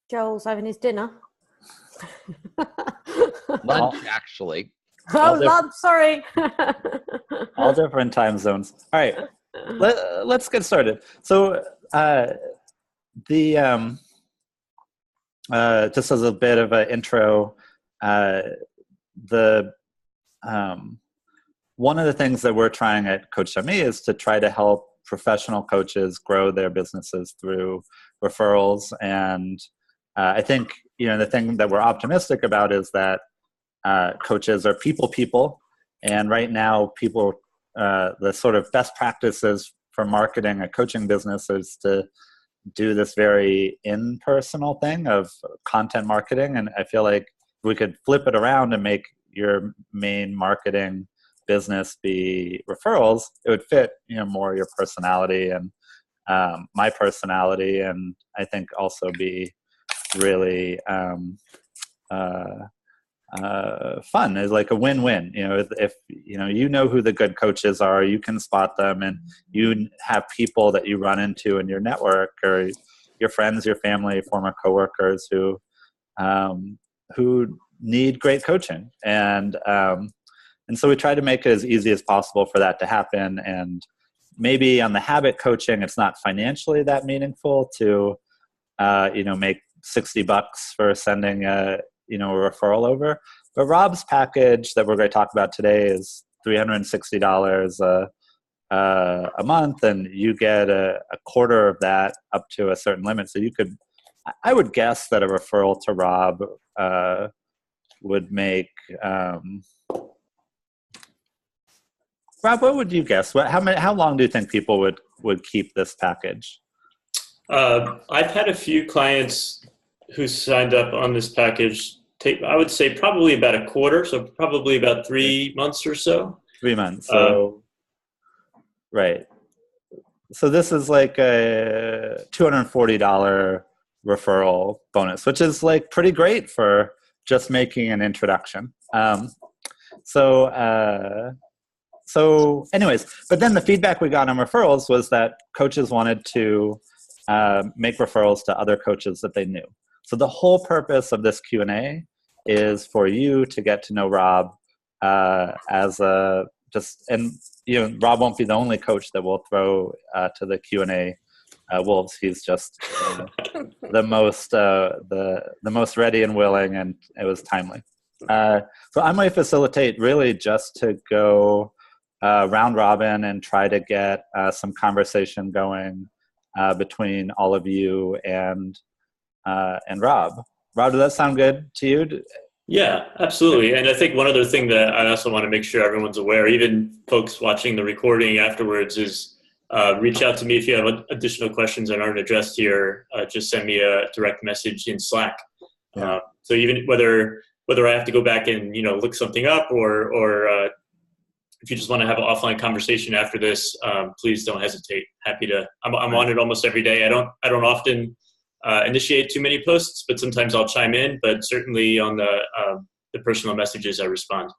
Joel's having his dinner. Lunch, actually. Lunch, sorry. All different time zones. All right, let's get started. So just as a bit of an intro, one of the things that we're trying at Coach.me is to try to help professional coaches grow their businesses through referrals. And I think, the thing that we're optimistic about is that coaches are people. And right now, the sort of best practices for marketing a coaching business is to do this very impersonal thing of content marketing. And I feel like we could flip it around and make your main marketing business be referrals, it would fit more your personality and my personality, and I think also be really fun. It's like a win-win. If you know who the good coaches are, you can spot them, and you have people that you run into in your network or your friends, your family, former coworkers who need great coaching, and so we try to make it as easy as possible for that to happen. And maybe on the habit coaching, it's not financially that meaningful to, make $60 for sending a referral over. But Rob's package that we're going to talk about today is $360 a month, and you get a quarter of that up to a certain limit. So I would guess that a referral to Rob would make. Rob, what would you guess? How long do you think people would keep this package? I've had a few clients who signed up on this package I would say probably about a quarter, so probably about 3 months or so. 3 months. So, right. So this is like a $240 referral bonus, which is like pretty great for just making an introduction. So anyways, but then the feedback we got on referrals was that coaches wanted to make referrals to other coaches that they knew. So the whole purpose of this Q&A is for you to get to know Rob Rob won't be the only coach that we'll throw to the Q&A wolves. He's just the most ready and willing, and it was timely. So I might facilitate really just to go round robin and try to get some conversation going between all of you and Rob. Rob, does that sound good to you? Yeah, absolutely. And I think one other thing that I also want to make sure everyone's aware, even folks watching the recording afterwards, is reach out to me if you have additional questions that aren't addressed here. Just send me a direct message in Slack. Yeah. So even whether I have to go back and look something up, or if you just want to have an offline conversation after this, please don't hesitate. Happy to. I'm on it almost every day. I don't often initiate too many posts, but sometimes I'll chime in. But certainly on the personal messages, I respond.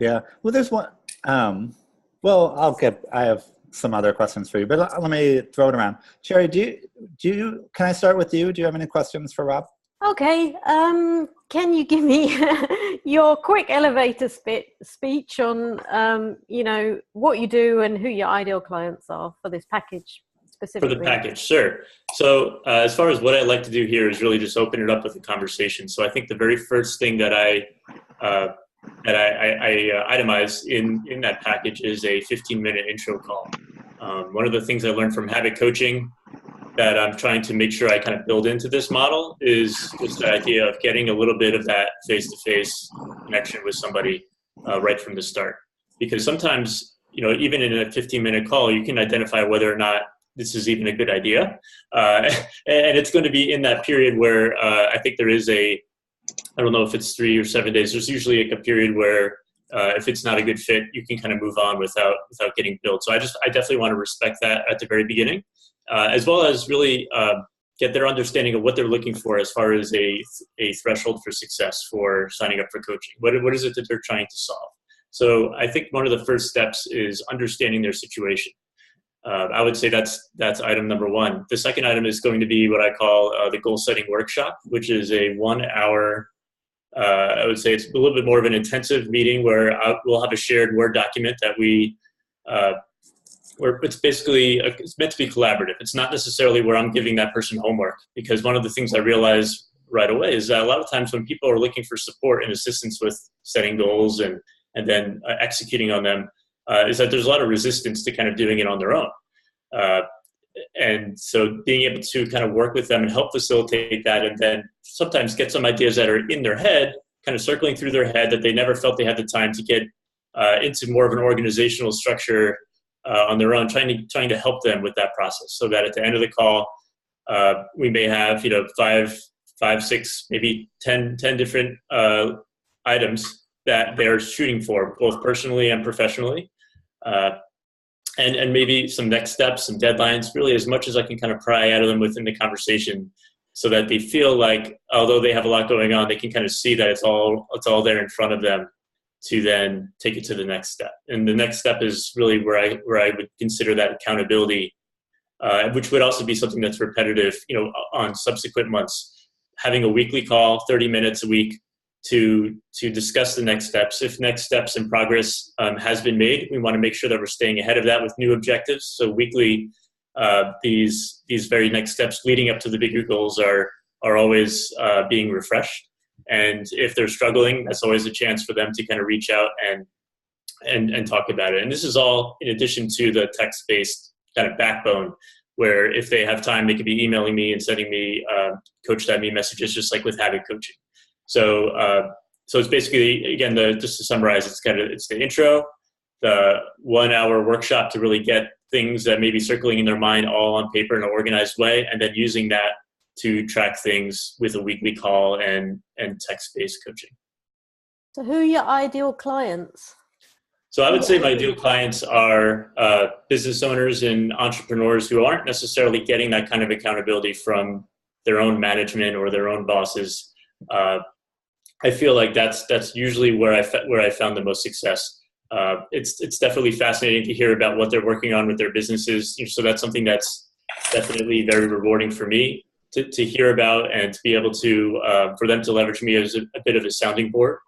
Yeah. Well, there's one. I have some other questions for you, but let me throw it around. Sherry, can I start with you? Do you have any questions for Rob? Okay. Can you give me your quick elevator speech on, what you do and who your ideal clients are for this package specifically? For the package, sure. So as far as what I like to do here is really just open it up with a conversation. So I think the very first thing that I itemize in that package is a 15-minute intro call. One of the things I learned from habit coaching that I'm trying to make sure I kind of build into this model is just the idea of getting a little bit of that face-to-face connection with somebody right from the start. Because sometimes, even in a 15-minute call, you can identify whether or not this is even a good idea. And it's going to be in that period where I think there is I don't know if it's 3 or 7 days, there's usually like a period where if it's not a good fit, you can kind of move on without getting billed. So I definitely want to respect that at the very beginning. As well as really get their understanding of what they're looking for as far as a threshold for success for signing up for coaching. What is it that they're trying to solve? So I think one of the first steps is understanding their situation. I would say that's item number one. The second item is going to be what I call the goal setting workshop, which is a 1 hour, I would say it's a little bit more of an intensive meeting where we'll have a shared Word document that where it's basically, it's meant to be collaborative. It's not necessarily where I'm giving that person homework, because one of the things I realized right away is that a lot of times when people are looking for support and assistance with setting goals and then executing on them, is that there's a lot of resistance to kind of doing it on their own. And so being able to kind of work with them and help facilitate that, and then sometimes get some ideas that are in their head, kind of circling through their head that they never felt they had the time to get into more of an organizational structure on their own, trying to help them with that process, so that at the end of the call, we may have, 5, 6, maybe 10 different items that they're shooting for, both personally and professionally. And maybe some next steps, some deadlines, really as much as I can kind of pry out of them within the conversation, so that they feel like, although they have a lot going on, they can kind of see that it's all there in front of them to then take it to the next step. And the next step is really where I would consider that accountability, which would also be something that's repetitive, on subsequent months. Having a weekly call, 30 minutes a week, to discuss the next steps. If next steps in progress has been made, we want to make sure that we're staying ahead of that with new objectives. So weekly, these very next steps leading up to the bigger goals are always being refreshed. And if they're struggling, that's always a chance for them to kind of reach out and talk about it. And this is all in addition to the text-based kind of backbone, where if they have time, they could be emailing me and sending me coach.me messages, just like with Habit Coaching. So it's basically, again, just to summarize, it's the intro, the 1 hour workshop to really get things that may be circling in their mind all on paper in an organized way, and then using that to track things with a weekly call and text-based coaching. So who are your ideal clients? So I would say my ideal clients are business owners and entrepreneurs who aren't necessarily getting that kind of accountability from their own management or their own bosses. I feel like that's usually where I found the most success. It's definitely fascinating to hear about what they're working on with their businesses. So that's something that's definitely very rewarding for me to hear about, and to be able to for them to leverage me as a bit of a sounding board.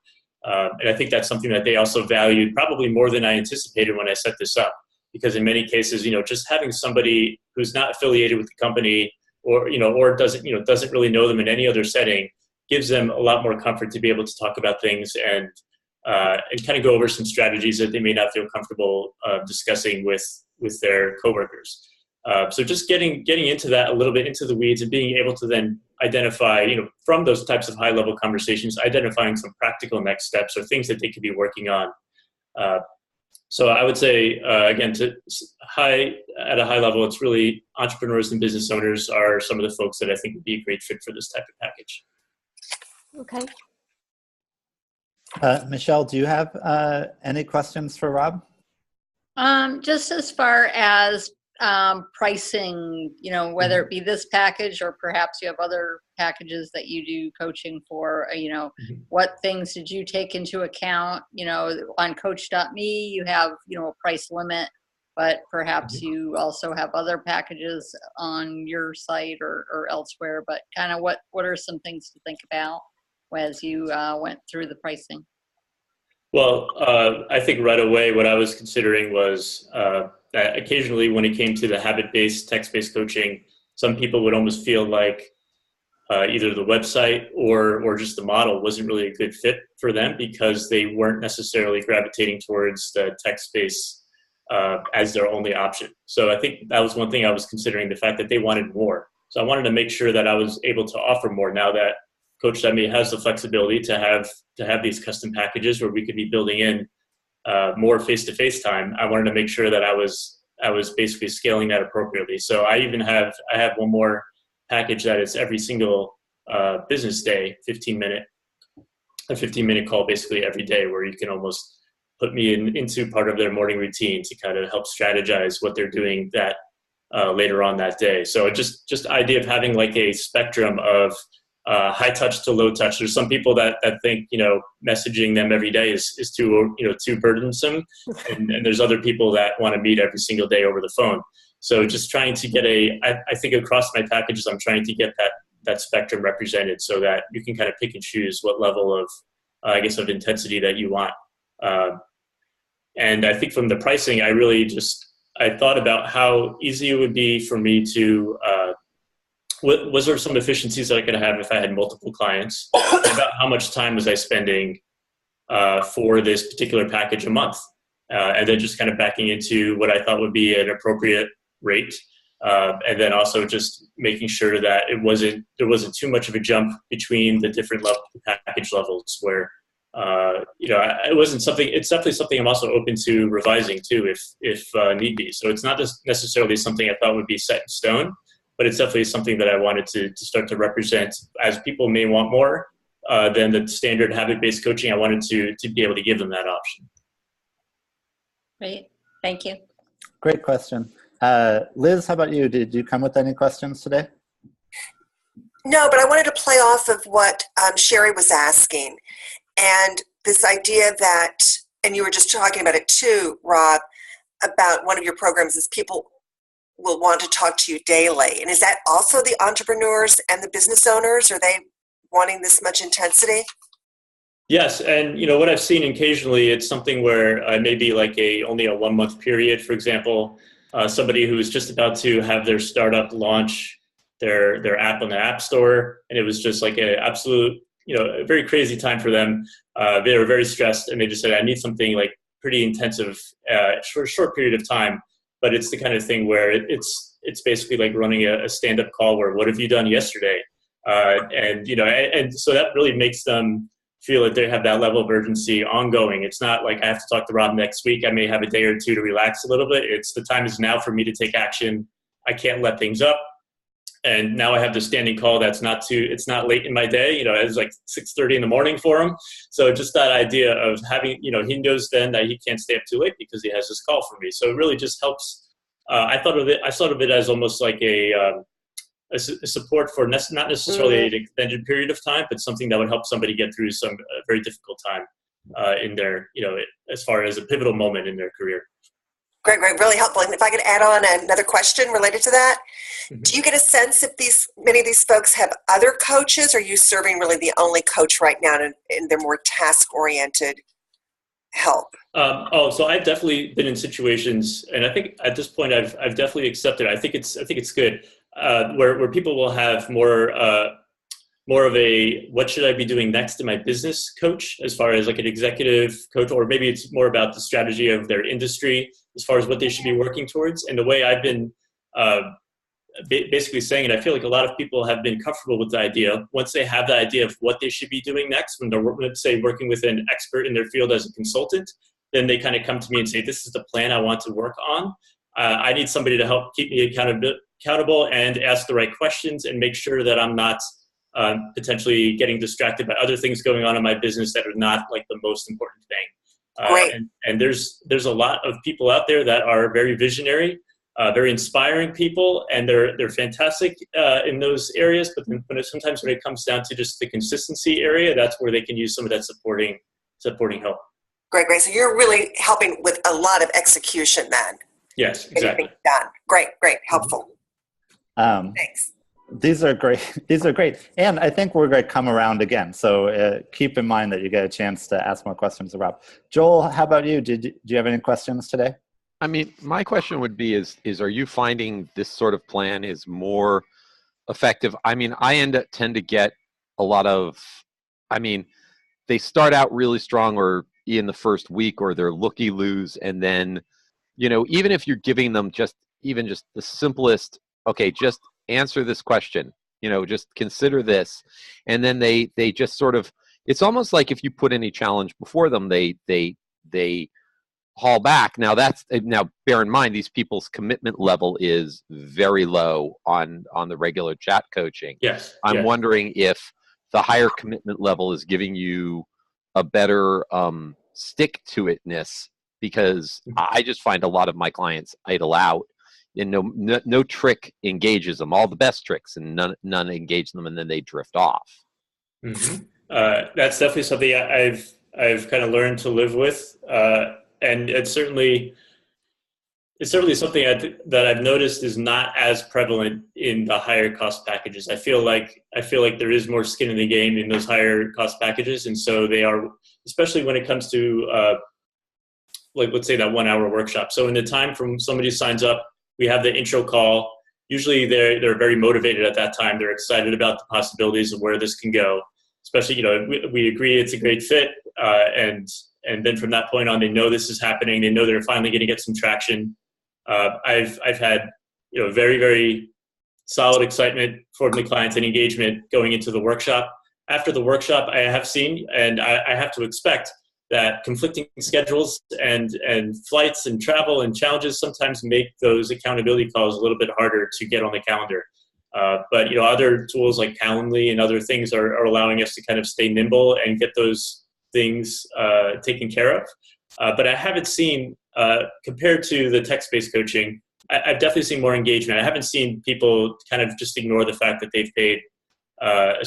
And I think that's something that they also valued probably more than I anticipated when I set this up, because in many cases, just having somebody who's not affiliated with the company or doesn't really know them in any other setting gives them a lot more comfort to be able to talk about things and kind of go over some strategies that they may not feel comfortable discussing with their coworkers. So just getting into that a little bit, into the weeds, and being able to then identify, from those types of high-level conversations, identifying some practical next steps or things that they could be working on. So I would say, again, at a high level, it's really entrepreneurs and business owners are some of the folks that I think would be a great fit for this type of package. Okay. Michelle, do you have any questions for Rob? Just as far as pricing, whether it be this package or perhaps you have other packages that you do coaching for, what things did you take into account? On coach.me, you have, a price limit, but perhaps you also have other packages on your site or elsewhere, but kind of what are some things to think about as you went through the pricing? Well, I think right away what I was considering was that occasionally when it came to the habit-based, text-based coaching, some people would almost feel like either the website or just the model wasn't really a good fit for them because they weren't necessarily gravitating towards the text-based as their only option. So I think that was one thing I was considering, the fact that they wanted more. So I wanted to make sure that I was able to offer more now that Coach.me has the flexibility to have these custom packages where we could be building in more face-to-face time. I wanted to make sure that I was basically scaling that appropriately. So I have one more package that is every single business day, 15-minute call basically every day, where you can almost put me into part of their morning routine to kind of help strategize what they're doing that later on that day. So just the idea of having like a spectrum of high touch to low touch. There's some people that think, messaging them every day is too burdensome. And there's other people that want to meet every single day over the phone. So just trying to get I think across my packages, I'm trying to get that spectrum represented so that you can kind of pick and choose what level of, of intensity that you want. And I think from the pricing, I thought about how easy it would be for me to, was there some efficiencies that I could have if I had multiple clients, about how much time was I spending for this particular package a month, and then just kind of backing into what I thought would be an appropriate rate, and then also just making sure that there wasn't too much of a jump between the different package levels where it wasn't something. It's definitely something I'm also open to revising too, if need be. So it's not just necessarily something I thought would be set in stone, but it's definitely something that I wanted to start to represent, as people may want more than the standard habit-based coaching. I wanted to be able to give them that option. Great, thank you. Great question. Liz, how about you? Did you come with any questions today? No, but I wanted to play off of what Sherry was asking. And this idea that, and you were just talking about it too, Rob, about one of your programs is people will want to talk to you daily. And is that also the entrepreneurs and the business owners? Are they wanting this much intensity? Yes, and what I've seen occasionally, it's something where maybe like only a 1 month period, for example, somebody who's just about to have their startup launch their app on the App Store, and it was just like an absolute, a very crazy time for them. They were very stressed, and they just said, I need something like pretty intensive for a short period of time. But it's the kind of thing where it's basically like running a stand-up call where, what have you done yesterday? And so that really makes them feel that they have that level of urgency ongoing. It's not like I have to talk to Rob next week. I may have a day or two to relax a little bit. It's the time is now for me to take action. I can't let things up. And now I have the standing call it's not late in my day. It's like 6:30 in the morning for him. So just that idea of having, he knows then that he can't stay up too late because he has this call for me. So it really just helps. I thought of it as almost like a support for not necessarily an extended period of time, but something that would help somebody get through some very difficult time in their, as far as a pivotal moment in their career. Great, really helpful. And if I could add on another question related to that, do you get a sense if many of these folks have other coaches, or are you serving really the only coach right now in their more task-oriented help? So I've definitely been in situations, and I think at this point I've definitely accepted. I think it's good where people will have more of a what should I be doing next in my business coach, as far as like an executive coach, or maybe it's more about the strategy of their industry as far as what they should be working towards. And the way I've been basically saying it, I feel like a lot of people have been comfortable with the idea. Once they have the idea of what they should be doing next, when they're, let's say, working with an expert in their field as a consultant, then they kind of come to me and say, this is the plan I want to work on. I need somebody to help keep me accountable and ask the right questions and make sure that I'm not potentially getting distracted by other things going on in my business that are not like the most important thing. And there's a lot of people out there that are very visionary, very inspiring people, and they're fantastic in those areas. But then sometimes when it comes down to just the consistency area, that's where they can use some of that supporting help. Great. So you're really helping with a lot of execution then. Yes, exactly. Done. Great. Helpful. Thanks. These are great. And I think we're going to come around again. So keep in mind that you get a chance to ask more questions of Rob. Joel, how about you? Do you have any questions today? I mean, my question would be is are you finding this sort of plan is more effective? I mean, I tend to get a lot of, they start out really strong or in the first week, or they're looky-loos, and then, even if you're giving them just the simplest, okay, just answer this question, just consider this, and then they just sort of, it's almost like if you put any challenge before them, they haul back. Now bear in mind, these people's commitment level is very low on the regular chat coaching. Yes. I'm wondering if the higher commitment level is giving you a better stick to itness, because I just find a lot of my clients idle out, and no trick engages them. All the best tricks, and none engage them, and then they drift off. Mm-hmm. That's definitely something I've kind of learned to live with, and it's certainly it's certainly something that I've noticed is not as prevalent in the higher cost packages. I feel like there is more skin in the game in those higher cost packages, and so they are, especially when it comes to like, let's say that 1 hour workshop. So in the time from somebody signs up, we have the intro call. Usually they're very motivated at that time. They're excited about the possibilities of where this can go. Especially, we agree it's a great fit, and then from that point on, they know this is happening. They know they're finally going to get some traction. I've had very, very solid excitement from the clients and engagement going into the workshop. After the workshop, I have seen, and I have to expect, that conflicting schedules and flights and travel and challenges sometimes make those accountability calls a little bit harder to get on the calendar. But other tools like Calendly and other things are allowing us to kind of stay nimble and get those things taken care of. But I haven't seen, compared to the text-based coaching, I've definitely seen more engagement. I haven't seen people kind of just ignore the fact that they've paid a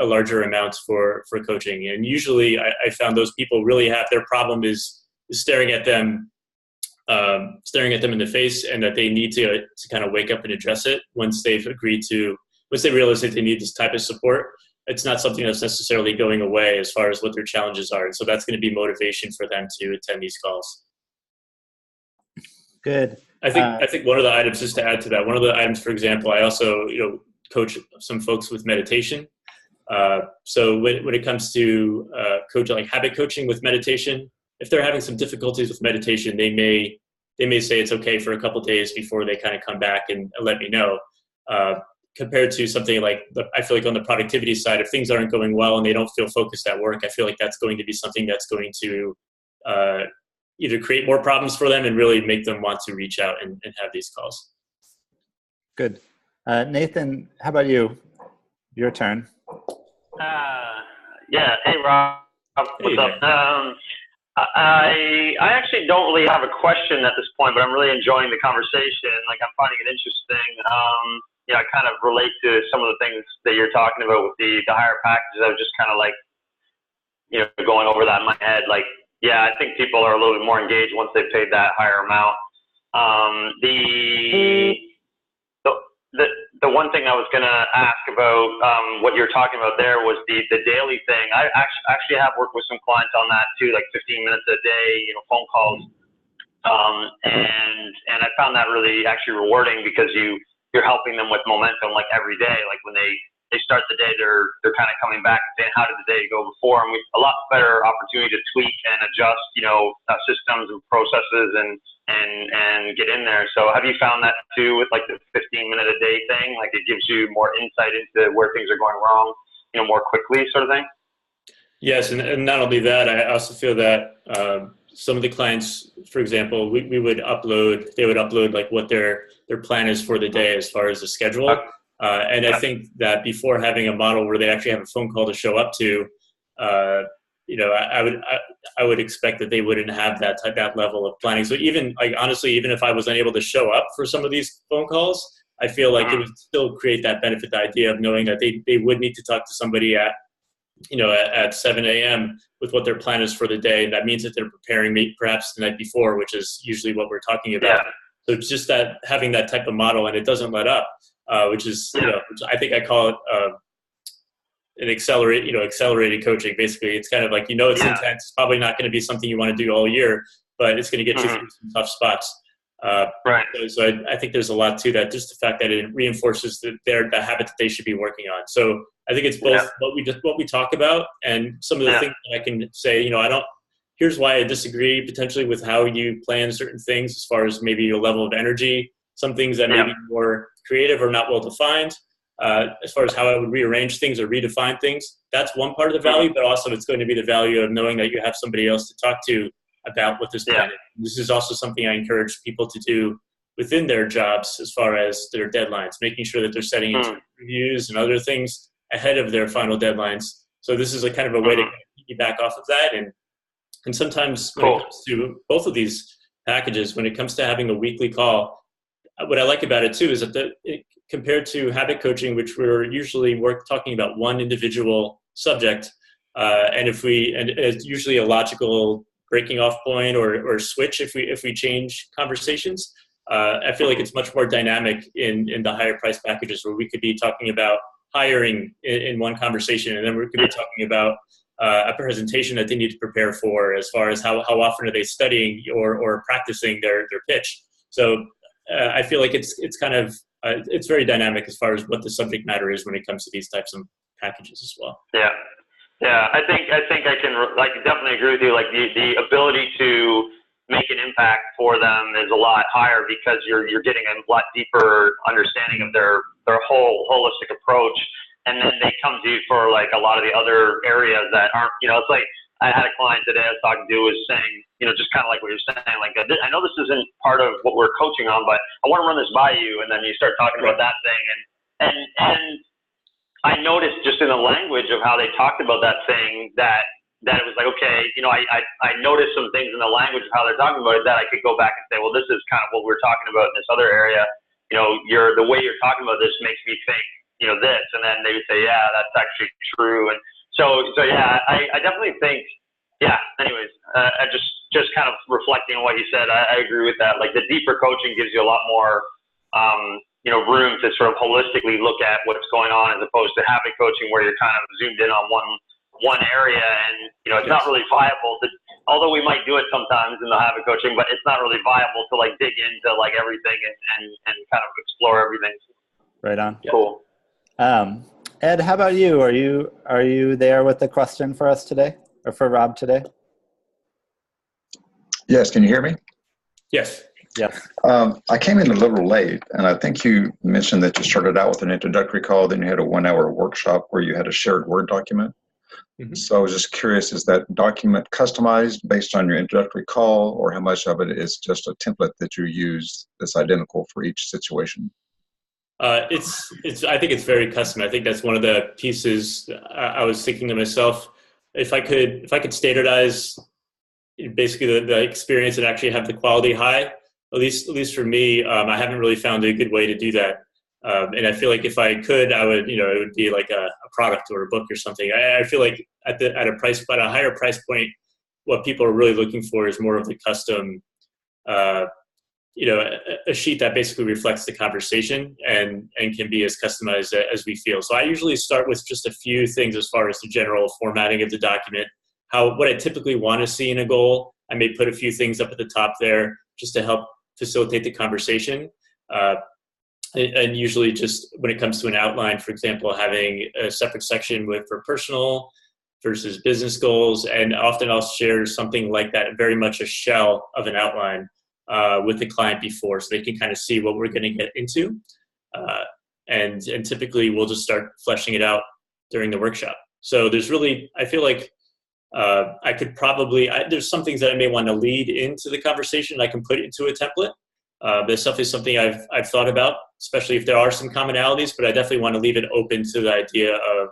larger amount for coaching. And usually I found those people really have, their problem is staring at them in the face, and that they need to kind of wake up and address it once they realize that they need this type of support. It's not something that's necessarily going away as far as what their challenges are. And so that's going to be motivation for them to attend these calls. Good. I think one of the items, just to add to that, one of the items, for example, I also, coach some folks with meditation. So when it comes to like habit coaching with meditation, if they're having some difficulties with meditation, they may say it's okay for a couple of days before they kind of come back and let me know. Compared to something like, I feel like on the productivity side, if things aren't going well and they don't feel focused at work, I feel like that's going to be something that's going to either create more problems for them and really make them want to reach out and have these calls. Good. Nathan, how about you? Your turn. Yeah. Hey, Rob. What's up? I actually don't really have a question at this point, but I'm really enjoying the conversation. Like, I'm finding it interesting. I kind of relate to some of the things that you're talking about with the higher packages. I was just kind of like, going over that in my head. Like, yeah, I think people are a little bit more engaged once they've paid that higher amount. The one thing I was going to ask about what you're talking about there was the daily thing. I actually have worked with some clients on that too, like 15 minutes a day, phone calls. And I found that really actually rewarding, because you're helping them with momentum, like every day. Like when they start the day, they're kind of coming back and saying, how did the day go before? And a lot better opportunity to tweak and adjust, systems and processes and get in there. So have you found that too with like the 15-minute a day thing? Like, it gives you more insight into where things are going wrong, more quickly, sort of thing? Yes, and not only that, I also feel that some of the clients, for example, they would upload like what their plan is for the day as far as the schedule. And I think that before having a model where they actually have a phone call to show up to, I would expect that they wouldn't have that level of planning. So even honestly, even if I was unable to show up for some of these phone calls, I feel like it would still create that benefit, the idea of knowing that they would need to talk to somebody at 7 a.m. with what their plan is for the day. And that means that they're preparing perhaps the night before, which is usually what we're talking about. Yeah. So it's just that having that type of model, and it doesn't let up, which is, which I think I call it an accelerated coaching. Basically, it's kind of like, it's intense. It's probably not going to be something you want to do all year, but it's going to get you through some tough spots. Right. So I think there's a lot to that. Just the fact that it reinforces the habit that they should be working on. So I think it's both what we talk about and some of the things that I can say. Here's why I disagree potentially with how you plan certain things as far as maybe your level of energy. Some things that may be more creative or not well defined. As far as how I would rearrange things or redefine things, that's one part of the value, but also it's going to be the value of knowing that you have somebody else to talk to about what this plan is. This is also something I encourage people to do within their jobs as far as their deadlines, making sure that they're setting reviews and other things ahead of their final deadlines. So this is a kind of a way to piggyback off of that. And sometimes when it comes to both of these packages, when it comes to having a weekly call, what I like about it too is that compared to habit coaching, which we're usually talking about one individual subject, and it's usually a logical breaking off point or switch if we change conversations. I feel like it's much more dynamic in the higher price packages, where we could be talking about hiring in one conversation, and then we could be talking about a presentation that they need to prepare for, as far as how often are they studying or practicing their pitch. So I feel like it's kind of it's very dynamic as far as what the subject matter is when it comes to these types of packages as well. Yeah, I think I can definitely agree with you. Like the ability to make an impact for them is a lot higher, because you're getting a lot deeper understanding of their whole holistic approach, and then they come to you for like a lot of the other areas that aren't, it's like I had a client today I was talking to who was saying, just kind of like what you're saying, like, I know this isn't part of what we're coaching on, but I want to run this by you. And then you start talking about that thing. And I noticed just in the language of how they talked about that thing that it was like, okay, I noticed some things in the language of how they're talking about it that I could go back and say, well, this is kind of what we're talking about in this other area. The way you're talking about this makes me think, this. And then they would say, yeah, that's actually true. And so yeah, I definitely think, yeah, anyways, I just kind of reflecting on what you said, I agree with that. Like the deeper coaching gives you a lot more, room to sort of holistically look at what's going on, as opposed to habit coaching where you're kind of zoomed in on one area, and it's not really viable to, although we might do it sometimes in the habit coaching, but it's not really viable to like dig into like everything and kind of explore everything. Right on. Cool. Ed, how about you? Are you there with the question for us today, or for Rob today? Yes. Can you hear me? Yes. Yes. I came in a little late, and I think you mentioned that you started out with an introductory call, then you had a 1-hour workshop where you had a shared Word document. Mm-hmm. So I was just curious, is that document customized based on your introductory call, or how much of it is just a template that you use that's identical for each situation? I think it's very custom. I think that's one of the pieces I was thinking to myself, if I could standardize basically the experience and actually have the quality high, at least for me, I haven't really found a good way to do that. And I feel like if I could, I would, it would be like a product or a book or something. I feel like at a higher price point, what people are really looking for is more of the custom, a sheet that basically reflects the conversation and can be as customized as we feel. So I usually start with just a few things as far as the general formatting of the document, what I typically want to see in a goal. I may put a few things up at the top there just to help facilitate the conversation. And usually just when it comes to an outline, for example, having a separate section for personal versus business goals. And often I'll share something like that, very much a shell of an outline with the client before, so they can kind of see what we're going to get into. And typically we'll just start fleshing it out during the workshop. So I feel like I could there's some things that I may want to lead into the conversation. I can put it into a template. This stuff is something I've thought about, especially if there are some commonalities, but I definitely want to leave it open to the idea of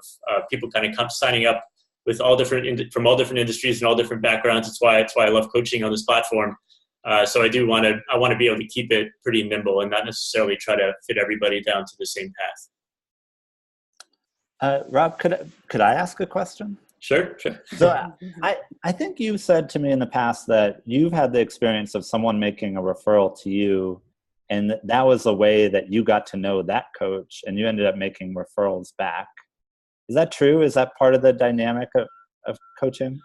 people kind of signing up with from all different industries and all different backgrounds. That's why I love coaching on this platform. So I want to be able to keep it pretty nimble and not necessarily try to fit everybody down to the same path. Rob, could I ask a question? Sure. So I think you said to me in the past that you've had the experience of someone making a referral to you, and that was a way that you got to know that coach, and you ended up making referrals back. Is that true? Is that part of the dynamic of coaching?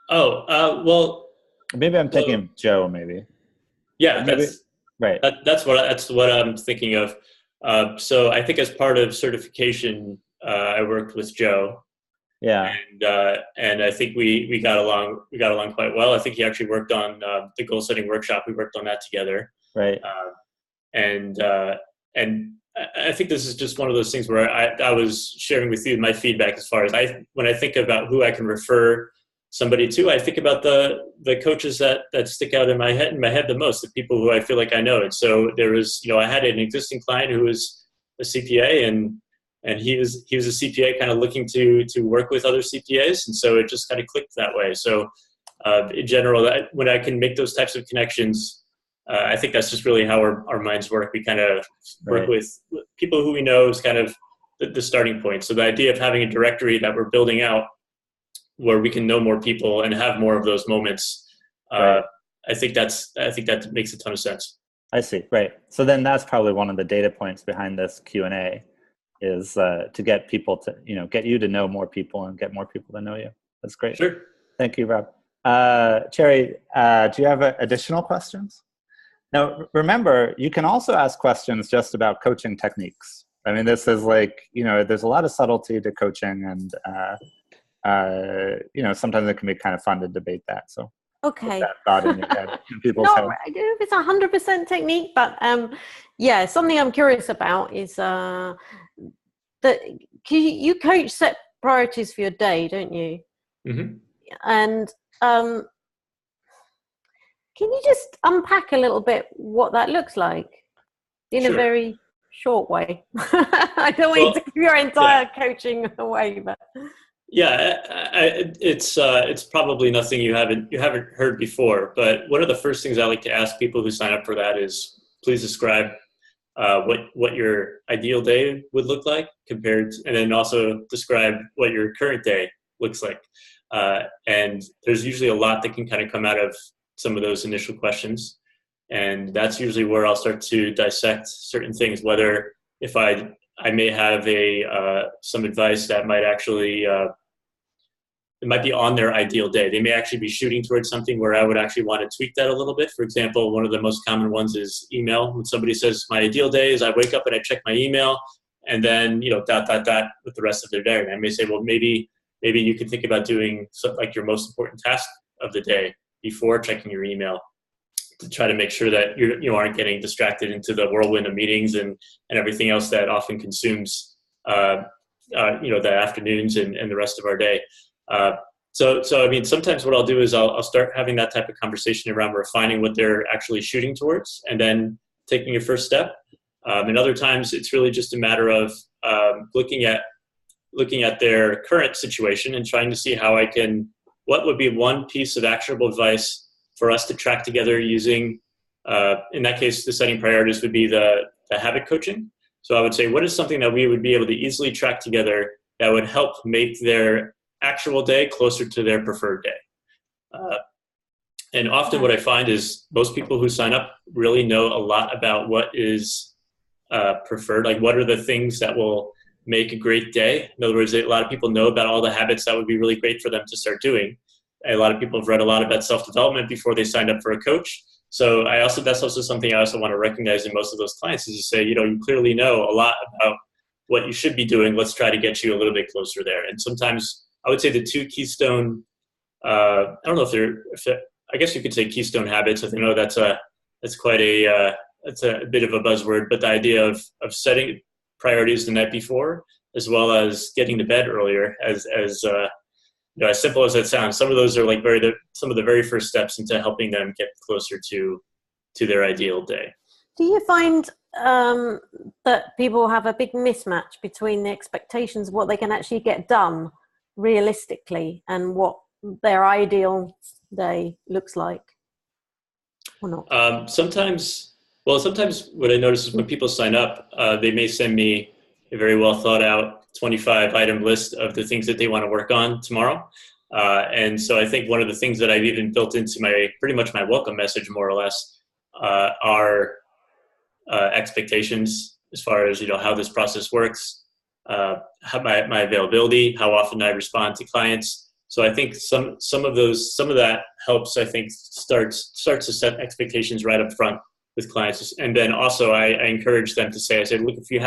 Well, maybe I'm thinking of Joe. Maybe. Yeah, right. That's what I'm thinking of. So I think as part of certification, I worked with Joe. Yeah. And I think we got along quite well. I think he actually worked on the goal setting workshop. We worked on that together. Right. And I think this is just one of those things where I was sharing with you my feedback as far as when I think about who I can refer somebody to, I think about the coaches that stick out in my head the most, the people who I feel like I know. And so there was, I had an existing client who was a CPA, and he was a CPA kind of looking to work with other CPAs. And so it just kind of clicked that way. So in general, when I can make those types of connections, I think that's just really how our minds work. We kind of work with people who we know is kind of the starting point. So the idea of having a directory that we're building out where we can know more people and have more of those moments Right. I think that makes a ton of sense. I see. Right. So then that's probably one of the data points behind this Q&A is to get people to, get you to know more people and get more people to know you. That's great. Sure. Thank you, Rob. Cherry, do you have additional questions? Now, remember, you can also ask questions just about coaching techniques. I mean, this is like, there's a lot of subtlety to coaching, and, sometimes it can be kind of fun to debate that. So, okay. That thought in your head, in people's Not, head. I don't know if it's 100% technique, but yeah, something I'm curious about is that you coach set priorities for your day, don't you? Mm-hmm. And can you just unpack a little bit what that looks like in Sure. a very short way? I don't want you to give your entire coaching away, but yeah, it's probably nothing you haven't heard before. But one of the first things I like to ask people who sign up for that is, please describe what your ideal day would look like and then also describe what your current day looks like. And there's usually a lot that can kind of come out of some of those initial questions. And that's usually where I'll start to dissect certain things, whether if I may have some advice that might actually, it might be on their ideal day. They may actually be shooting towards something where I would actually want to tweak that a little bit. For example, one of the most common ones is email. When somebody says, my ideal day is I wake up and I check my email, and then, with the rest of their day. And I may say, well, maybe you could think about doing like your most important task of the day before checking your email, to try to make sure that you aren't getting distracted into the whirlwind of meetings and everything else that often consumes the afternoons and the rest of our day. So I mean, sometimes what I'll do is I'll start having that type of conversation around refining what they're actually shooting towards, and then taking a first step. And other times it's really just a matter of looking at their current situation and trying to see what would be one piece of actionable advice for us to track together using, in that case, the setting priorities would be the habit coaching. So I would say, what is something that we would be able to easily track together that would help make their actual day closer to their preferred day? And often what I find is most people who sign up really know a lot about what is preferred, like what are the things that will make a great day. In other words, a lot of people know about all the habits that would be really great for them to start doing. A lot of people have read a lot about self-development before they signed up for a coach. So that's also something I also want to recognize in most of those clients, is to say, you clearly know a lot about what you should be doing. Let's try to get you a little bit closer there. And sometimes I would say the two keystone, I don't know if I guess you could say keystone habits. I know that's quite that's a bit of a buzzword, but the idea of setting priorities the night before, as well as getting to bed earlier, as simple as that sounds, some of those are like some of the very first steps into helping them get closer to their ideal day. Do you find that people have a big mismatch between the expectations of what they can actually get done realistically and what their ideal day looks like, or not? Sometimes what I notice is when people sign up, they may send me a very well thought out 25 item list of the things that they want to work on tomorrow. And so I think one of the things that I've even built into pretty much my welcome message, more or less, are expectations as far as, how this process works, how my availability, how often I respond to clients. So I think some of that helps, I think, starts to set expectations right up front with clients. And then also I encourage them to say, look, if you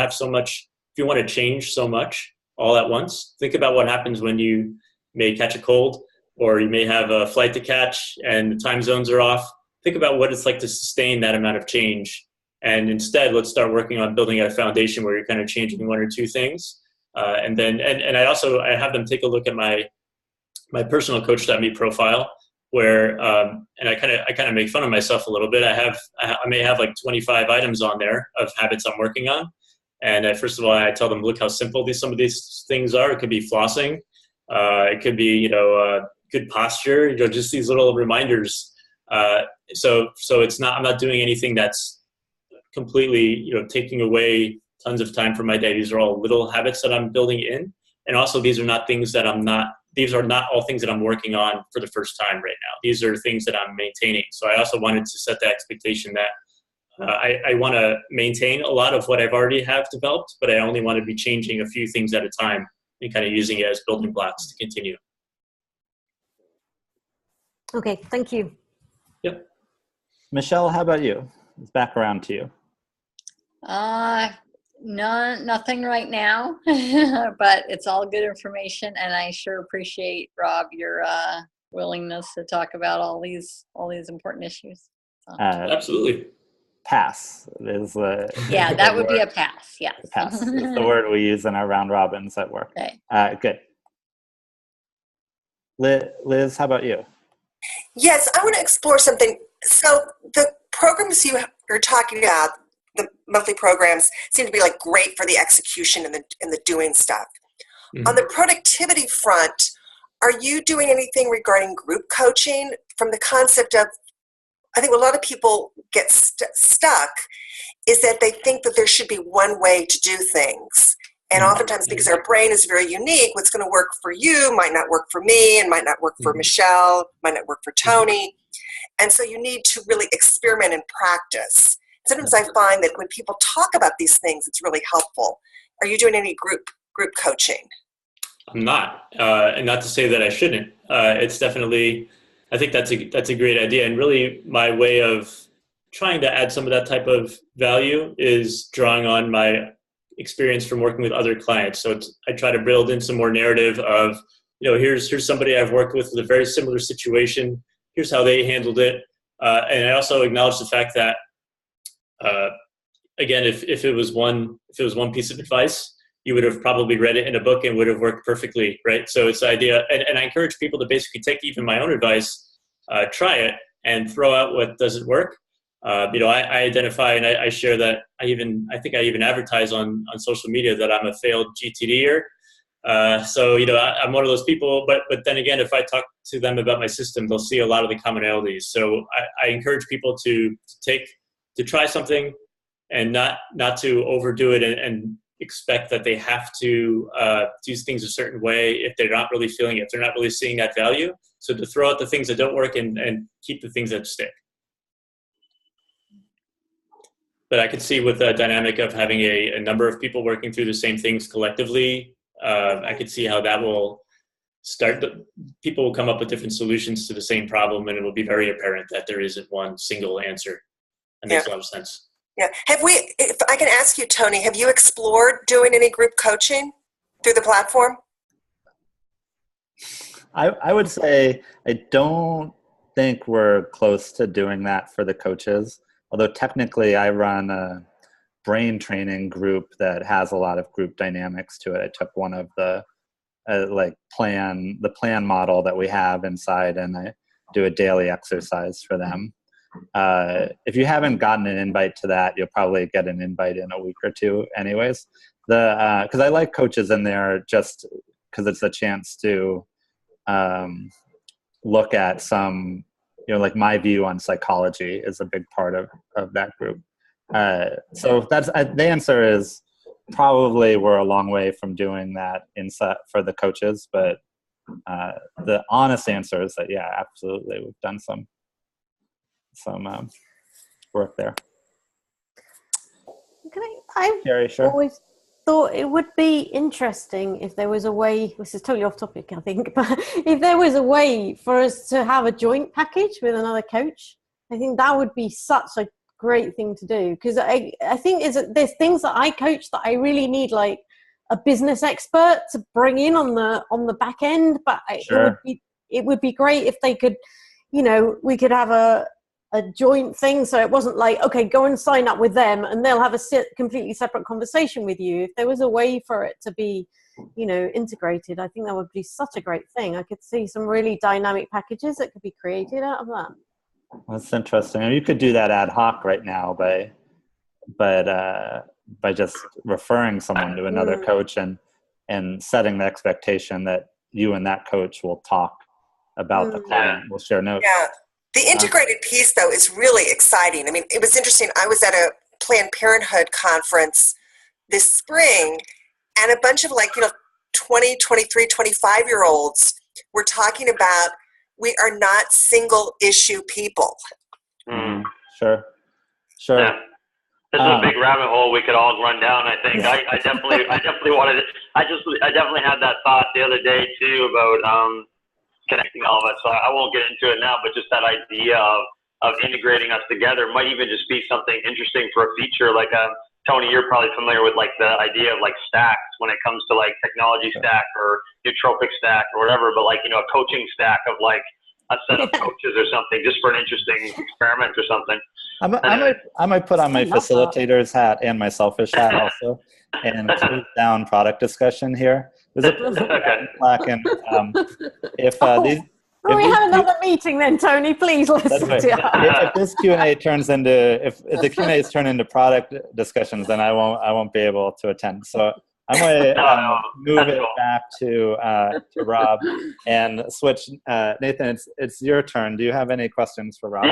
want to change so much all at once, think about what happens when you may catch a cold, or you may have a flight to catch and the time zones are off. Think about what it's like to sustain that amount of change. And instead, let's start working on building a foundation where you're kind of changing one or two things. And I have them take a look at my personal Coach.me profile, where and I kind of make fun of myself a little bit. I may have like 25 items on there of habits I'm working on. And first of all, I tell them, look how simple some of these things are. It could be flossing. It could be, good posture, just these little reminders. So I'm not doing anything that's completely, taking away tons of time from my day. These are all little habits that I'm building in. And also, these are not things that I'm not these are not all things that I'm working on for the first time right now. These are things that I'm maintaining. So I also wanted to set the expectation that I want to maintain a lot of what I've already have developed, but I only want to be changing a few things at a time and kind of using it as building blocks to continue. Okay, thank you. Yep. Michelle, how about you? It's back around to you. Nothing right now, but it's all good information, and I sure appreciate, Rob, your willingness to talk about all these important issues. Absolutely. Pass is yeah, that would be a pass. Yes. Pass is the word we use in our round robins at work. Okay. Good. Liz, how about you? Yes, I want to explore something. So the programs you're talking about, the monthly programs, seem to be like great for the execution and the doing stuff. Mm-hmm. On the productivity front, are you doing anything regarding group coaching from the concept of, I think a lot of people get stuck is that they think that there should be one way to do things. And oftentimes, because our brain is very unique, what's going to work for you might not work for me and might not work for Michelle, might not work for Tony. And so you need to really experiment and practice. Sometimes I find that when people talk about these things, it's really helpful. Are you doing any group coaching? I'm not, and not to say that I shouldn't. It's definitely, I think that's a great idea. And really my way of trying to add some of that type of value is drawing on my experience from working with other clients. So I try to build in some more narrative of, here's somebody I've worked with a very similar situation. Here's how they handled it. And I also acknowledge the fact that, again, if it was one piece of advice, you would have probably read it in a book and would have worked perfectly, right? So it's the idea, and I encourage people to basically take even my own advice, try it, and throw out what doesn't work. I identify and I share that I think I even advertise on social media that I'm a failed GTDer. So I'm one of those people, but then again, if I talk to them about my system, they'll see a lot of the commonalities. So I encourage people to try something and not to overdo it and expect that they have to do things a certain way if they're not really feeling it, if they're not really seeing that value. So to throw out the things that don't work and keep the things that stick. But I could see with the dynamic of having a number of people working through the same things collectively, I could see how that will start. People will come up with different solutions to the same problem, and it will be very apparent that there isn't one single answer. That makes a lot of sense. Yeah. If I can ask you, Tony, have you explored doing any group coaching through the platform? I would say I don't think we're close to doing that for the coaches. Although technically I run a brain training group that has a lot of group dynamics to it. I took one of the plan model that we have inside, and I do a daily exercise for them. If you haven't gotten an invite to that, you'll probably get an invite in a week or two anyways. Because I like coaches in there just because it's a chance to look at some, like my view on psychology is a big part of that group. So that's the answer is probably we're a long way from doing that inside for the coaches, but the honest answer is that, yeah, absolutely. We've done some work there. I've always thought it would be interesting if there was a way, this is totally off topic, I think, but if there was a way for us to have a joint package with another coach, I think that would be such a great thing to do. Because I think there's things that I coach that I really need like a business expert to bring in on the back end, but it would be great if they could, we could have a joint thing, so it wasn't like, okay, go and sign up with them and they'll have a completely separate conversation with you. If there was a way for it to be, integrated, I think that would be such a great thing. I could see some really dynamic packages that could be created out of that. That's interesting. You could do that ad hoc right now by just referring someone to another coach and setting the expectation that you and that coach will talk about the client, will share notes. Yeah. The integrated piece, though, is really exciting. I mean, it was interesting. I was at a Planned Parenthood conference this spring, and a bunch of 20, 23, 25-year-olds we're talking about we are not single issue people. Sure. Yeah. This is a big rabbit hole we could all run down. I think I definitely wanted it. I definitely had that thought the other day too about connecting all of us. So I won't get into it now, but just that idea of integrating us together might even just be something interesting for a feature. Like Tony, you're probably familiar with like the idea of like stacks when it comes to like technology stack or nootropic stack or whatever. But like, a coaching stack of like a set of coaches or something, just for an interesting experiment or something. I might put on my facilitator's hat and my selfish hat also, and close down product discussion here. There's a plaque, and if these. Well, we have another meeting then, Tony. Please listen right. If this Q&A turns into if the Q&As turn into product discussions, then I won't be able to attend. So I'm going to move it back to Rob and switch. Nathan, it's your turn. Do you have any questions for Rob?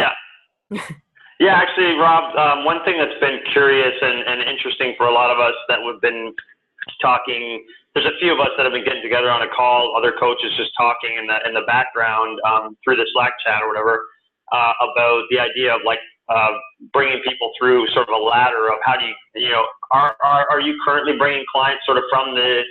Yeah, actually, Rob, one thing that's been curious and interesting for a lot of us that we've been talking, there's a few of us that have been getting together on a call, other coaches just talking in the background through the Slack chat or whatever, about the idea of like bringing people through sort of a ladder of how do you are you currently bringing clients sort of from the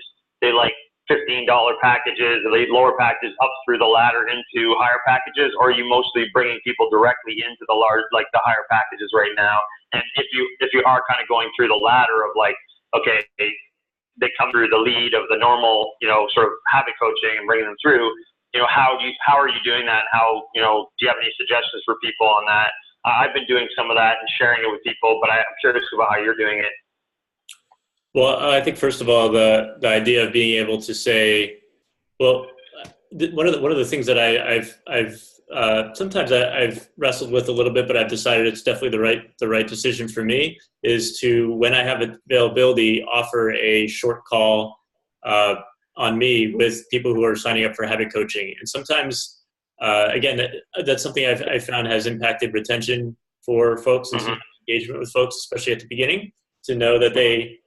like $15 packages, the lower packages up through the ladder into higher packages, or are you mostly bringing people directly into the large, like the higher packages right now? And if you are kind of going through the ladder of like, okay, they come through the lead of the normal, sort of habit coaching and bringing them through, how are you doing that? And how, do you have any suggestions for people on that? I've been doing some of that and sharing it with people, but I'm curious about how you're doing it. Well, I think first of all, the idea of being able to say, well, one of the things that I've sometimes I've wrestled with a little bit, but I've decided it's definitely the right decision for me, is to, when I have availability, offer a short call on me with people who are signing up for habit coaching. And sometimes, again, that's something I've found has impacted retention for folks and engagement with folks, especially at the beginning, to know that they,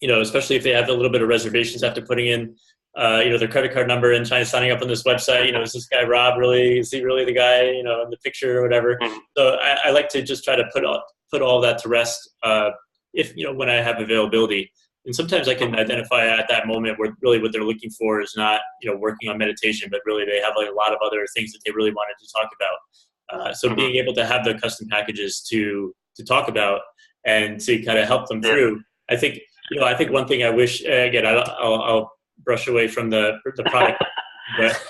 especially if they have a little bit of reservations after putting in, their credit card number and signing up on this website, is this guy Rob is he really the guy, in the picture or whatever? So I like to just try to put all that to rest, if, when I have availability. And sometimes I can identify at that moment where really what they're looking for is not, working on meditation, but really they have like a lot of other things that they really wanted to talk about. So being able to have the custom packages to talk about and to kind of help them through, I think one thing I wish, again, I'll brush away from the product, but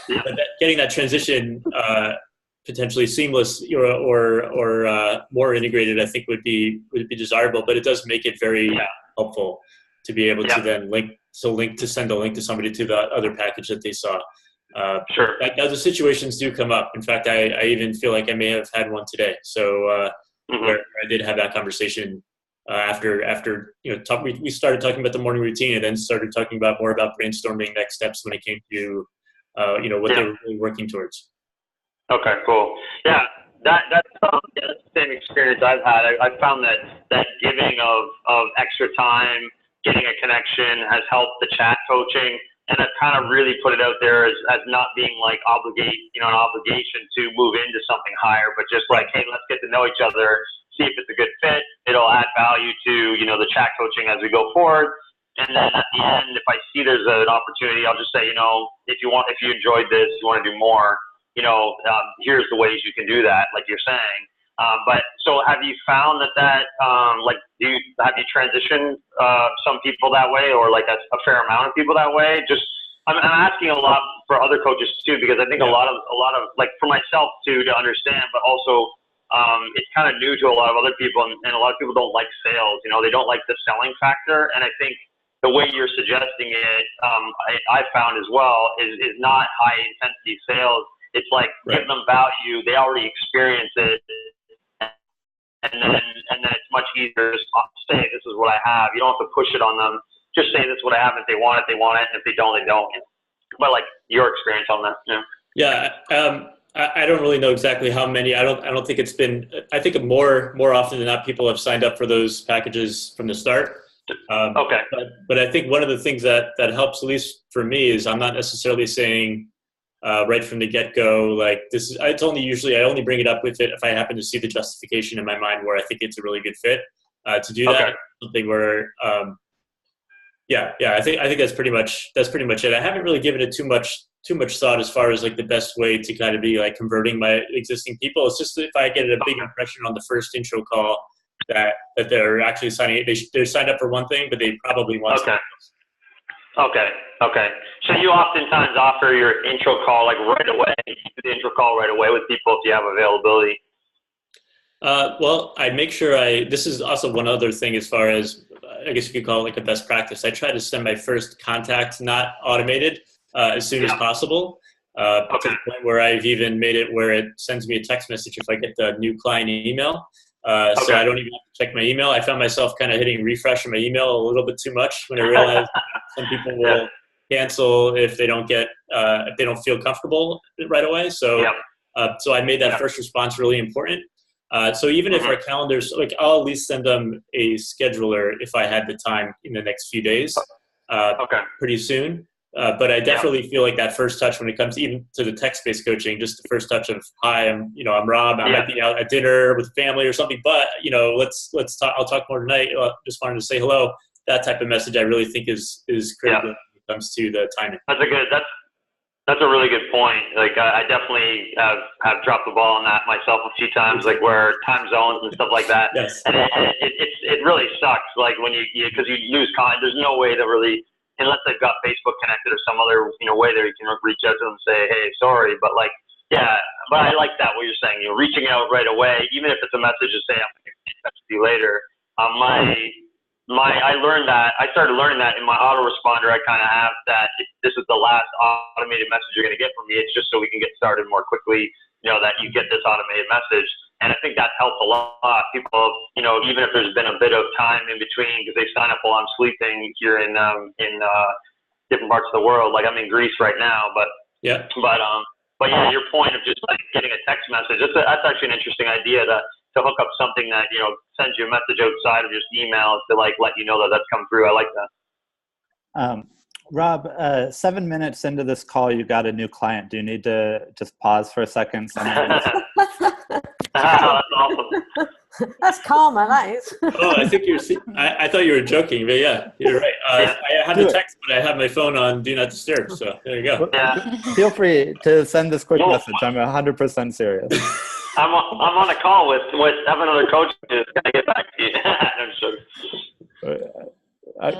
getting that transition potentially seamless or more integrated, I think would be desirable. But it does make it very helpful to be able to then send a link to somebody to the other package that they saw. Sure. Other situations do come up. In fact, I even feel like I may have had one today. So where I did have that conversation. After we started talking about the morning routine, and then started talking more about brainstorming next steps when it came to what they were really working towards. Okay, cool. Yeah, that's the same experience I've had. I found that giving of extra time, getting a connection, has helped the chat coaching, and I've kind of really put it out there as not being like an obligation to move into something higher, but just like, hey, let's get to know each other. See if it's a good fit. It'll add value to, the chat coaching as we go forward. And then at the end, if I see there's an opportunity, I'll just say, if you enjoyed this, you want to do more, here's the ways you can do that, like you're saying. But so have you found that have you transitioned some people that way, or like a fair amount of people that way? Just, I'm asking a lot for other coaches too, because I think a lot of like for myself too, to understand, but also, it's kind of new to a lot of other people, and a lot of people don't like sales. They don't like the selling factor. And I think the way you're suggesting it, I found as well, is not high intensity sales. It's like give them value. They already experience it, and then it's much easier to say, this is what I have. You don't have to push it on them. Just say, this is what I have. If they want it, they want it. And if they don't, they don't. But like your experience on that. Yeah. I don't really know exactly how many. I don't think it's been. I think more often than not, people have signed up for those packages from the start. But I think one of the things that helps, at least for me, is I'm not necessarily saying, right from the get-go. Like this is, it's only usually, I only bring it up with it if I happen to see the justification in my mind where I think it's a really good fit. To do that, something where, I think that's pretty much it. I haven't really given it too much thought as far as like the best way to kind of be like converting my existing people. It's just if I get a big impression on the first intro call that they're actually signing, they're signed up for one thing, but they probably want something else. Okay. So you oftentimes offer your intro call like right away, the intro call right away with people if you have availability. Well, I make sure this is also one other thing as far as, I guess you could call it like a best practice. I try to send my first contact not automated as soon as possible, to the point where I've even made it where it sends me a text message if I get the new client email. So I don't even have to check my email. I found myself kind of hitting refresh on my email a little bit too much when I realized some people will cancel if they don't feel comfortable right away. So, so I made that first response really important. So even if our calendars, like I'll at least send them a scheduler if I had the time in the next few days, pretty soon. But I definitely feel like that first touch when it comes even to the text-based coaching, just the first touch of, hi, I'm Rob. I might be out at dinner with family or something, but let's talk. I'll talk more tonight. Just wanted to say hello. That type of message I really think is critical when it comes to the timing. That's a really good point. Like I definitely have dropped the ball on that myself a few times, like where time zones and stuff like that. Yes. And it really sucks. Like when because you lose contact, there's no way to really, unless they've got Facebook connected or some other way that you can reach out to them and say, hey, sorry, but but I like that what you're saying. Reaching out right away, even if it's a message to say I'm going to touch with you later. I started learning that in my autoresponder. I kind of have that this is the last automated message you're going to get from me. It's just so we can get started more quickly. That you get this automated message, and I think that's helped a lot. People, even if there's been a bit of time in between because they sign up while I'm sleeping here in different parts of the world. Like I'm in Greece right now, but yeah, your point of just like getting a text message. That's actually an interesting idea to hook up something that sends you a message outside of just email to like let you know that that's come through. I like that. Rob, 7 minutes into this call, you got a new client. Do you need to just pause for a second? That's awesome. That's karma, that is. Oh, I think I thought you were joking, but yeah, you're right. I had the text, but I have my phone on Do Not Disturb, so there you go. Yeah. Feel free to send this quick message. I'm 100% serious. I'm on a call with 7 other coaches. Can I get back to you? I'm sure.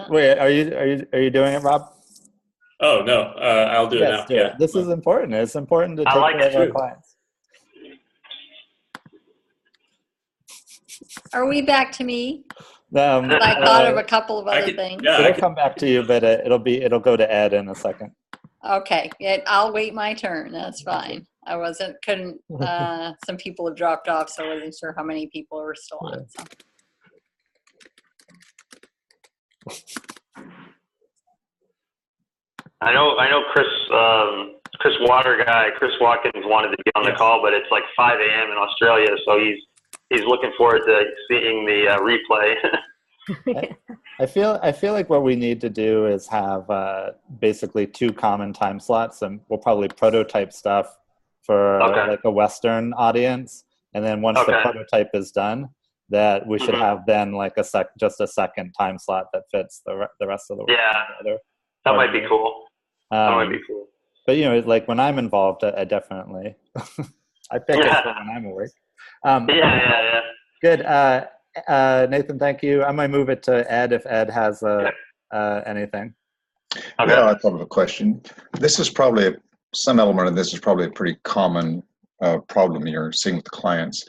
Wait, are you doing it, Rob? Oh no, I'll do it now. Yeah, this is important. It's important to take care of our clients. Are we back to me? I thought of a couple of other things. Yeah, it'll come back to you, but it'll go to Ed in a second. Okay, I'll wait my turn. That's fine. Couldn't. Some people have dropped off, so I wasn't sure how many people were still on. So. I know Chris Watkins wanted to get on the call, but it's like 5 a.m. in Australia, so he's looking forward to seeing the replay. I feel like what we need to do is have basically 2 common time slots, and we'll probably prototype stuff for like a Western audience, and then once the prototype is done, that we should have then like just a second time slot that fits the rest of the world. Yeah, that might be cool. That might be cool. But like when I'm involved, I definitely I pick it for when I'm awake. Yeah. Good. Nathan, thank you. I might move it to Ed if Ed has anything. Yeah, I thought of a question. This is probably some element of this is probably a pretty common problem you're seeing with the clients.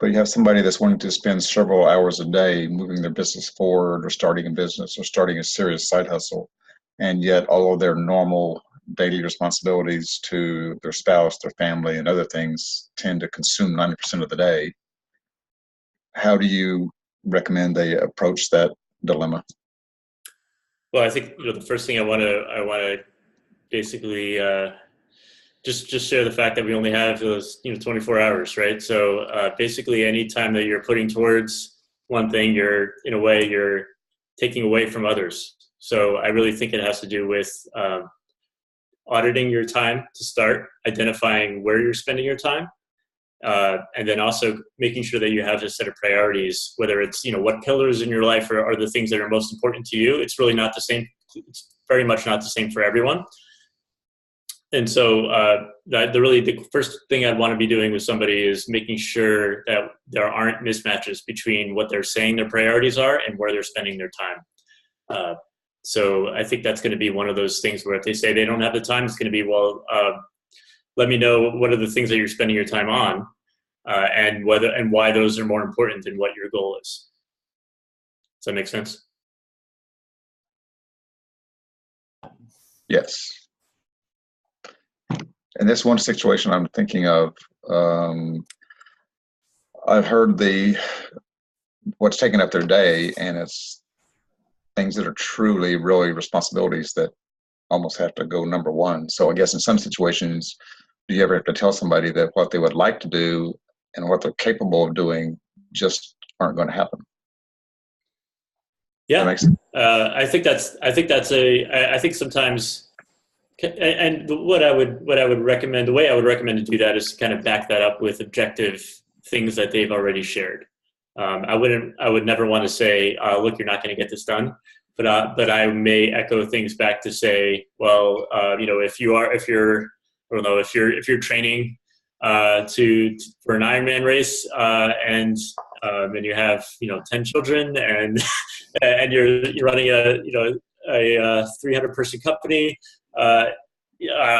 But you have somebody that's wanting to spend several hours a day moving their business forward or starting a business or starting a serious side hustle. And yet all of their normal daily responsibilities to their spouse, their family, and other things tend to consume 90% of the day. How do you recommend they approach that dilemma? Well, I think the first thing I want to basically just share the fact that we only have those 24 hours, right? So basically, any time that you're putting towards one thing, you're taking away from others. So I really think it has to do with auditing your time to start, identifying where you're spending your time, and then also making sure that you have a set of priorities, whether it's, what pillars in your life are the things that are most important to you. It's really not the same. It's very much not the same for everyone. And so the first thing I'd want to be doing with somebody is making sure that there aren't mismatches between what they're saying their priorities are and where they're spending their time. So I think that's going to be one of those things where if they say they don't have the time, it's going to be, well, let me know what are the things that you're spending your time on, and why those are more important than what your goal is. Does that make sense? Yes. And this one situation I'm thinking of, I've heard what's taking up their day, and it's things that are truly, really responsibilities that almost have to go number one. So I guess in some situations, do you ever have to tell somebody that what they would like to do and what they're capable of doing just aren't going to happen? Yeah, I think sometimes, and the way I would recommend to do that is to kind of back that up with objective things that they've already shared. I would never want to say, look, you're not going to get this done, but I may echo things back to say, well, if you're training for an Ironman race, and you have 10 children and you're running a 300-person company. I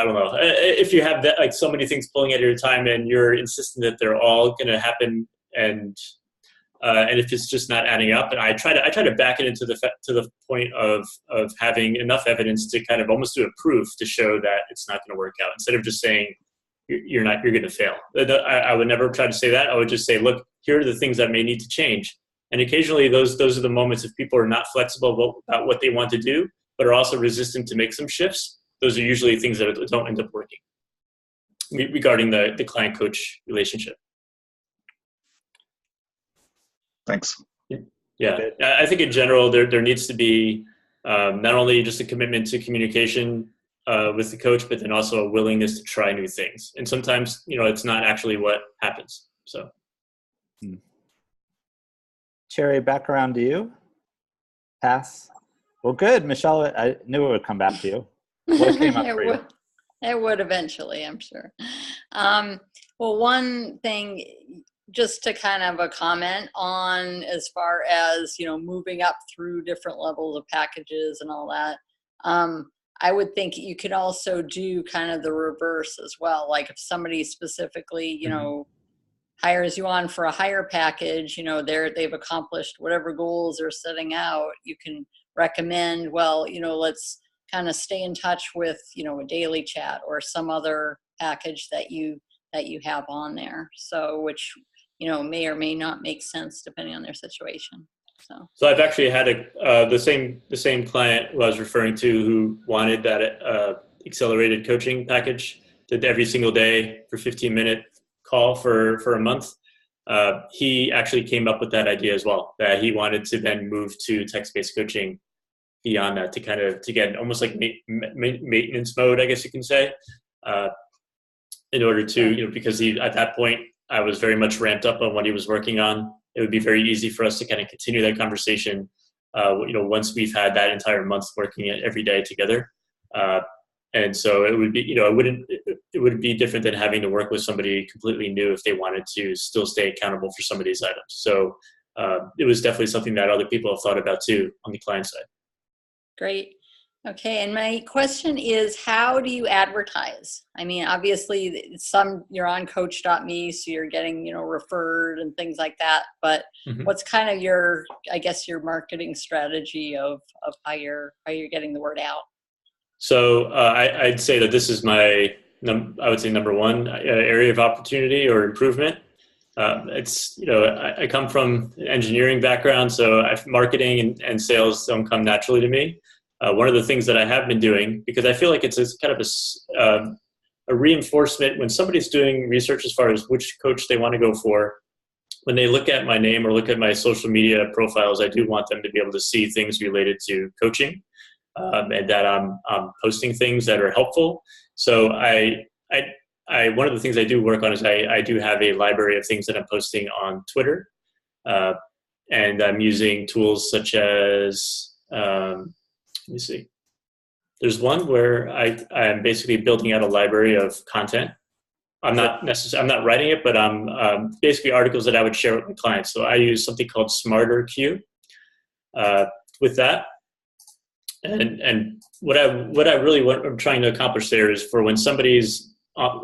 don't know if you have that, like so many things pulling at your time, and you're insisting that they're all going to happen, and if it's just not adding up, and I try to back it into the point of having enough evidence to kind of almost do a proof to show that it's not going to work out, instead of just saying you're going to fail. I would never try to say that. I would just say, look, here are the things that may need to change, and occasionally those are the moments if people are not flexible about what they want to do, but are also resistant to make some shifts. Those are usually things that don't end up working regarding the client-coach relationship. Thanks. Yeah, I think in general there needs to be not only just a commitment to communication with the coach, but then also a willingness to try new things. And sometimes, it's not actually what happens. So. Cherry, back around to you. Pass. Well, good, Michelle. I knew it would come back to you. What came up for you? It would eventually, I'm sure. Well, one thing, just to kind of a comment on as far as, moving up through different levels of packages and all that. I would think you could also do kind of the reverse as well. Like if somebody specifically, hires you on for a higher package, they've accomplished whatever goals they're setting out, you can recommend, well, let's kind of stay in touch with, a daily chat or some other package that you have on there. So which, may or may not make sense depending on their situation. So I've actually had the same client who I was referring to who wanted that accelerated coaching package, did every single day for 15-minute call for a month. He actually came up with that idea as well, that he wanted to then move to text-based coaching beyond that to get almost like maintenance mode, I guess you can say, in order to, because at that point I was very much ramped up on what he was working on. It would be very easy for us to kind of continue that conversation, once we've had that entire month working every day together. And so it would be, it would be different than having to work with somebody completely new if they wanted to still stay accountable for some of these items. So it was definitely something that other people have thought about too on the client side. Great. Okay. And my question is, how do you advertise? I mean, obviously you're on coach.me, so you're getting, referred and things like that, but what's kind of your marketing strategy of how you're getting the word out? So I'd say that this is I would say number one area of opportunity or improvement. It's, I come from an engineering background, so marketing and sales don't come naturally to me. One of the things that I have been doing, because I feel like it's kind of a reinforcement when somebody's doing research as far as which coach they want to go for, when they look at my name or look at my social media profiles, I do want them to be able to see things related to coaching. and that I'm posting things that are helpful. So one of the things I do work on is I do have a library of things that I'm posting on Twitter, and I'm using tools such as let me see. There's one where I'm basically building out a library of content. I'm not writing it, but I'm basically articles that I would share with my clients. So I use something called Smarter Q with that. And what I'm trying to accomplish there is for when somebody's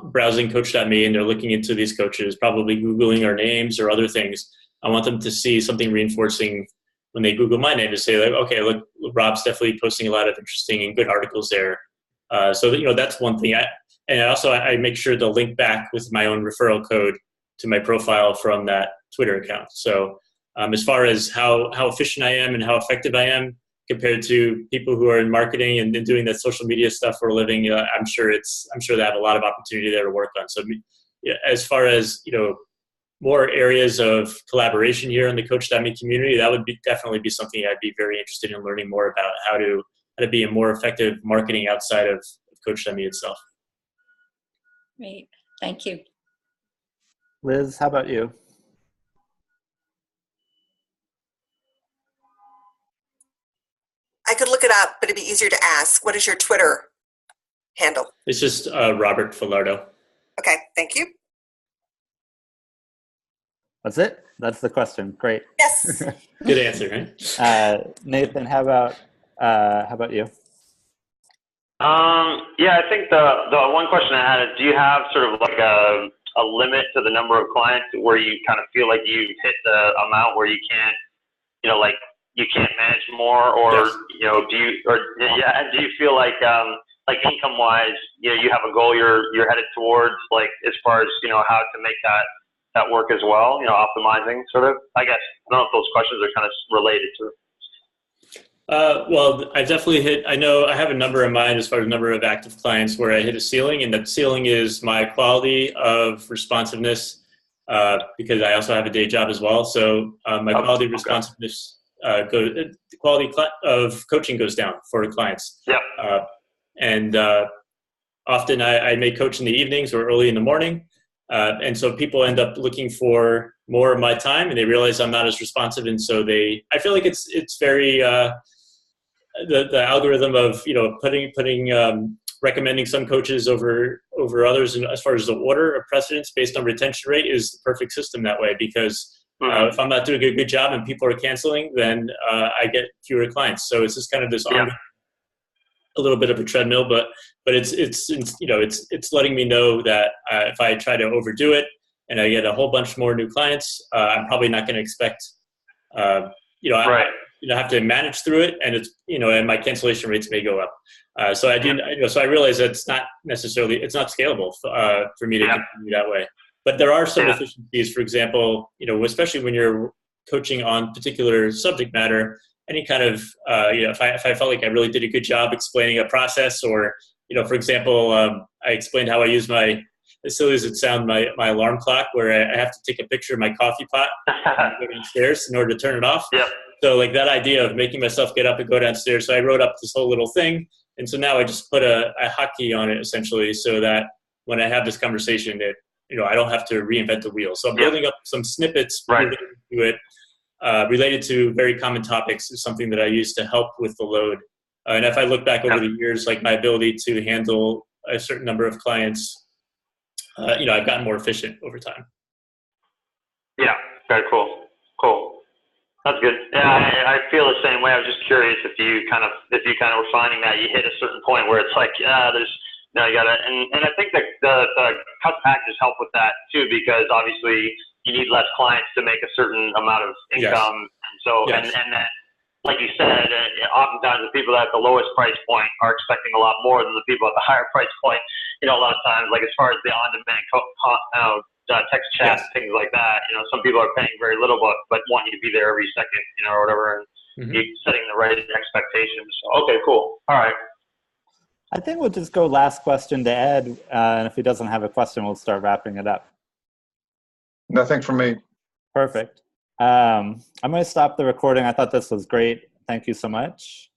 browsing Coach.me and they're looking into these coaches, probably Googling our names or other things, I want them to see something reinforcing when they Google my name to say, like, okay, look, Rob's definitely posting a lot of interesting and good articles there. So that's one thing. I make sure to link back with my own referral code to my profile from that Twitter account. So as far as how efficient I am and how effective I am compared to people who are in marketing and doing that social media stuff for a living, I'm sure they have a lot of opportunity there to work on. So as far as more areas of collaboration here in the Coach.me community, that would definitely be something I'd be very interested in learning more about, how to be a more effective marketing outside of Coach.me itself. Great, thank you. Liz, how about you? I could look it up, but it'd be easier to ask. What is your Twitter handle? It's just Robert Filardo. Okay, thank you. That's it? That's the question. Great. Yes. Good answer, right? Nathan, how about you? Yeah, I think the one question I had is, do you have sort of like a limit to the number of clients where you kind of feel like you've hit the amount where you can't, like you can't manage more, or Yes. do you feel like income wise, you have a goal you're headed towards, like as far as how to make that work as well, optimizing sort of, I guess. I don't know if those questions are kind of related to it. Well, I definitely I know I have a number in mind as far as number of active clients where I hit a ceiling, and that ceiling is my quality of responsiveness, because I also have a day job as well. So my quality of responsiveness, the quality of coaching goes down for clients. Yeah. And often I may coach in the evenings or early in the morning. And so people end up looking for more of my time, and they realize I'm not as responsive. And so I feel like it's very, the algorithm of, recommending some coaches over others, and as far as the order of precedence based on retention rate, is the perfect system that way, because if I'm not doing a good job and people are canceling, then I get fewer clients. So it's just kind of this a little bit of a treadmill, but it's letting me know that if I try to overdo it and I get a whole bunch more new clients, I'm probably not going to expect, I have to manage through it, and and my cancellation rates may go up. So I realize that it's not scalable for me to continue that way. But there are some efficiencies. For example, especially when you're coaching on particular subject matter, any kind of, if I felt like I really did a good job explaining a process, or, for example, I explained how I use as silly as it sounds, my alarm clock, where I have to take a picture of my coffee pot and go downstairs in order to turn it off. Yeah. So like that idea of making myself get up and go downstairs. So I wrote up this whole little thing. And so now I just put a hotkey on it, essentially, so that when I have this conversation, that, I don't have to reinvent the wheel. So I'm building up some snippets related to it. Related to very common topics is something that I use to help with the load. And if I look back over the years, like my ability to handle a certain number of clients, I've gotten more efficient over time. Yeah, very cool. Cool. That's good. Yeah, I feel the same way. I was just curious if you kind of were finding that you hit a certain point where it's like, you gotta, and I think that the cut packages help with that too, because obviously you need less clients to make a certain amount of income. And so, and then, like you said, oftentimes the people at the lowest price point are expecting a lot more than the people at the higher price point. A lot of times, like as far as the on-demand text chat, things like that, some people are paying very little, but want you to be there every second, or whatever, and you're setting the right expectations. So, okay, cool. All right. I think we'll just go last question to Ed, and if he doesn't have a question, we'll start wrapping it up. Nothing from me. Perfect. I'm going to stop the recording. I thought this was great. Thank you so much.